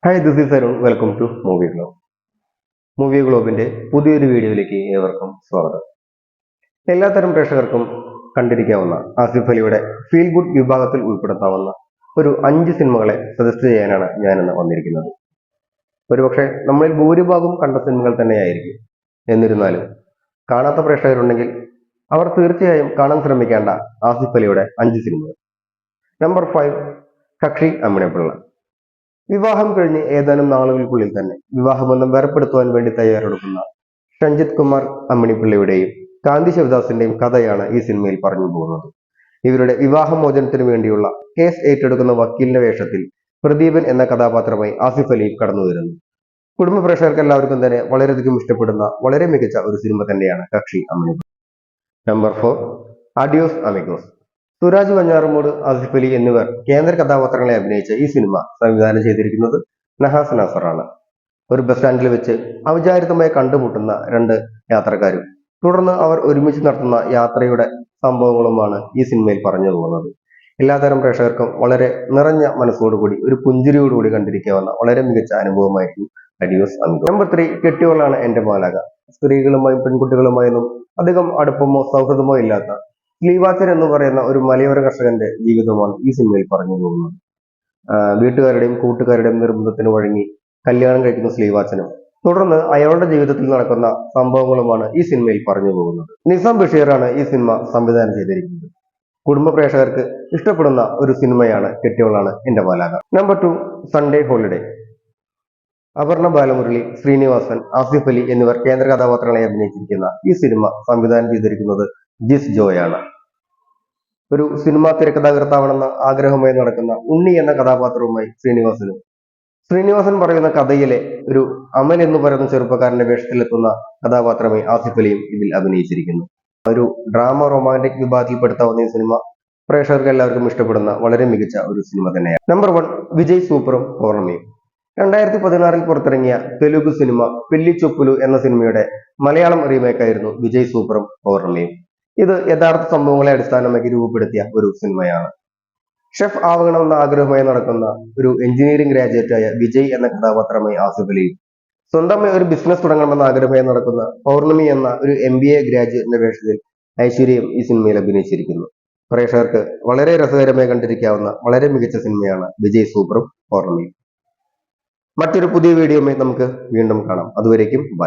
Hi, this is Arun. Welcome to movie globe. Movie ഗ്ലോബിന്റെ പുതിയൊരു വീഡിയോയിലേക്ക് ഏവർക്കും സ്വാഗതം. എല്ലാത്തരം പ്രേക്ഷകർക്കും കണ്ടിരിക്കാവുന്ന ആസിഫ് അലിയുടെ ഫീൽ ഗുഡ് വിഭാഗത്തിൽ ഉൾപ്പെടുത്താവുന്ന ഒരു 5 സിനിമകളെ സജസ്റ്റ് ചെയ്യാനാണ് ഞാനിന്ന് വന്നിരിക്കുന്നത്. ഒരുപക്ഷെ നമ്മളിൽ ഭൂരിഭാഗം കണ്ട സിനിമകൾ തന്നെയായിരിക്കും. എന്നിരുന്നാലും കാണാത്ത പ്രേക്ഷകരുണ്ടെങ്കിൽ അവർ തീർച്ചയായും കാണാൻ ശ്രമിക്കേണ്ട ആസിഫ് അലിയുടെ 5 സിനിമകൾ. നമ്പർ 5, കക്ഷി അമ്മിണിപ്പിള്ള. വിവാഹം കഴിഞ്ഞ് ഏതാനും നാളുകൾക്കുള്ളിൽ തന്നെ വിവാഹബന്ധം വേർപ്പെടുത്തുവാൻ വേണ്ടി തയ്യാറെടുക്കുന്ന ഷഞ്ജിത് കുമാർ അമ്മിണിപ്പിള്ളയുടെയും കാന്തി ശിവദാസിന്റെയും കഥയാണ് ഈ സിനിമയിൽ പറഞ്ഞു പോകുന്നത്. ഇവരുടെ വിവാഹമോചനത്തിനു വേണ്ടിയുള്ള കേസ് ഏറ്റെടുക്കുന്ന വക്കീലിന്റെ വേഷത്തിൽ പ്രദീപൻ എന്ന കഥാപാത്രമായി ആസിഫ് അലി കടന്നു വരുന്നു. കുടുംബ പ്രേക്ഷകർക്ക് എല്ലാവർക്കും തന്നെ വളരെയധികം ഇഷ്ടപ്പെടുന്ന വളരെ മികച്ച ഒരു സിനിമ തന്നെയാണ് Kakshi Amminippilla. Number 4, Adios Amigos. Suraj Venjaramoodu, Asif Ali എന്നിവർ കേന്ദ്ര കഥാപാത്രങ്ങളെ അഭിനയിച്ച ഈ സിനിമ സംവിധാനം ചെയ്തിരിക്കുന്നത് നഹാസ് നാസറാണ്. ഒരു ബസ് സ്റ്റാൻഡിൽ വെച്ച് അവിചാരിതമായി കണ്ടുമുട്ടുന്ന 2 യാത്രക്കാരും തുടർന്ന് അവർ ഒരുമിച്ച് നടത്തുന്ന യാത്രയുടെ സംഭവങ്ങളുമാണ് ഈ സിനിമയിൽ പറഞ്ഞു പോകുന്നത്. എല്ലാതരം പ്രേക്ഷകർക്കും വളരെ നിറഞ്ഞ മനസ്സോടുകൂടി ഒരു പുഞ്ചിരിയോടുകൂടി കണ്ടിരിക്കാവുന്ന വളരെ മികച്ച അനുഭവമായിരിക്കും അഡിയോസ് അമിഗോസ്. നമ്പർ 3, കെട്ടിയോളാണ് എന്റെ മാലാക. സ്ത്രീകളുമായും പെൺകുട്ടികളുമായൊന്നും അധികം അടുപ്പമോ സൗഹൃദമോ ഇല്ലാത്ത സ്ലീവാച്ചൻ എന്ന് പറയുന്ന ഒരു മലയോര കർഷകന്റെ ജീവിതമാണ് ഈ സിനിമയിൽ പറഞ്ഞു പോകുന്നത്. വീട്ടുകാരുടെയും കൂട്ടുകാരുടെയും നിർബന്ധത്തിന് വഴങ്ങി കല്യാണം കഴിക്കുന്ന സ്ലീവാച്ചനും തുടർന്ന് അയാളുടെ ജീവിതത്തിൽ നടക്കുന്ന സംഭവങ്ങളുമാണ് ഈ സിനിമയിൽ പറഞ്ഞു പോകുന്നത്. നിസാം ബഷീറാണ് ഈ സിനിമ സംവിധാനം ചെയ്തിരിക്കുന്നത്. കുടുംബ പ്രേക്ഷകർക്ക് ഇഷ്ടപ്പെടുന്ന ഒരു സിനിമയാണ് കെട്ടിയോളാണ് എന്റെ മാലാക. Number 2, Sunday holiday. Aparna Balamurali, Sreenivasan, Asif Ali എന്നിവർ കേന്ദ്ര കഥാപാത്രങ്ങളെ അഭിനയിച്ചിരിക്കുന്ന ഈ സിനിമ സംവിധാനം ചെയ്തിരിക്കുന്നത് ജിസ് ജോയാണ്. ഒരു സിനിമാ തിരക്കഥാകൃത്താവണമെന്ന ആഗ്രഹമായി നടക്കുന്ന ഉണ്ണി എന്ന കഥാപാത്രവുമായി ശ്രീനിവാസൻ പറയുന്ന കഥയിലെ ഒരു അമൽ എന്ന് പറയുന്ന ചെറുപ്പക്കാരന്റെ വേഷത്തിലെത്തുന്ന കഥാപാത്രമായി ആസിഫ് അലിയും ഇതിൽ അഭിനയിച്ചിരിക്കുന്നു. ഒരു ഡ്രാമ റൊമാൻറ്റിക് വിഭാഗത്തിൽപ്പെടുത്താവുന്ന ഈ സിനിമ പ്രേക്ഷകർക്ക് എല്ലാവർക്കും ഇഷ്ടപ്പെടുന്ന വളരെ മികച്ച ഒരു സിനിമ തന്നെയാണ്. നമ്പർ 1, വിജയ് സൂപ്പറും പൗർണമിയും. 2016 പുറത്തിറങ്ങിയ തെലുഗു സിനിമ പെല്ലി ചൊപ്പുലു എന്ന സിനിമയുടെ മലയാളം റീമേക്ക് ആയിരുന്നു വിജയ് സൂപ്പറും പൗർണമിയും. ഇത് യഥാർത്ഥ സംഭവങ്ങളെ അടിസ്ഥാനമാക്കി രൂപപ്പെടുത്തിയ ഒരു സിനിമയാണ്. ഷെഫ് ആവണമെന്ന ആഗ്രഹമായി നടക്കുന്ന ഒരു എഞ്ചിനീയറിംഗ് ഗ്രാജുവേറ്റായ വിജയ് എന്ന കഥാപാത്രമായി ആസിഫ് അലിയും സ്വന്തമായി ഒരു ബിസിനസ് തുടങ്ങണമെന്ന ആഗ്രഹമായി നടക്കുന്ന പൗർണമി എന്ന ഒരു MBA ഗ്രാജുവേറ്റിന്റെ വേഷത്തിൽ ഐശ്വര്യയും ഈ സിനിമയിൽ അഭിനയിച്ചിരിക്കുന്നു. പ്രേക്ഷകർക്ക് വളരെ രസകരമായി കണ്ടിരിക്കാവുന്ന വളരെ മികച്ച സിനിമയാണ് വിജയ് സൂപ്പറും പൗർണമിയും. മറ്റൊരു പുതിയ വീഡിയോയുമായി നമുക്ക് വീണ്ടും കാണാം. അതുവരേക്കും ബൈ.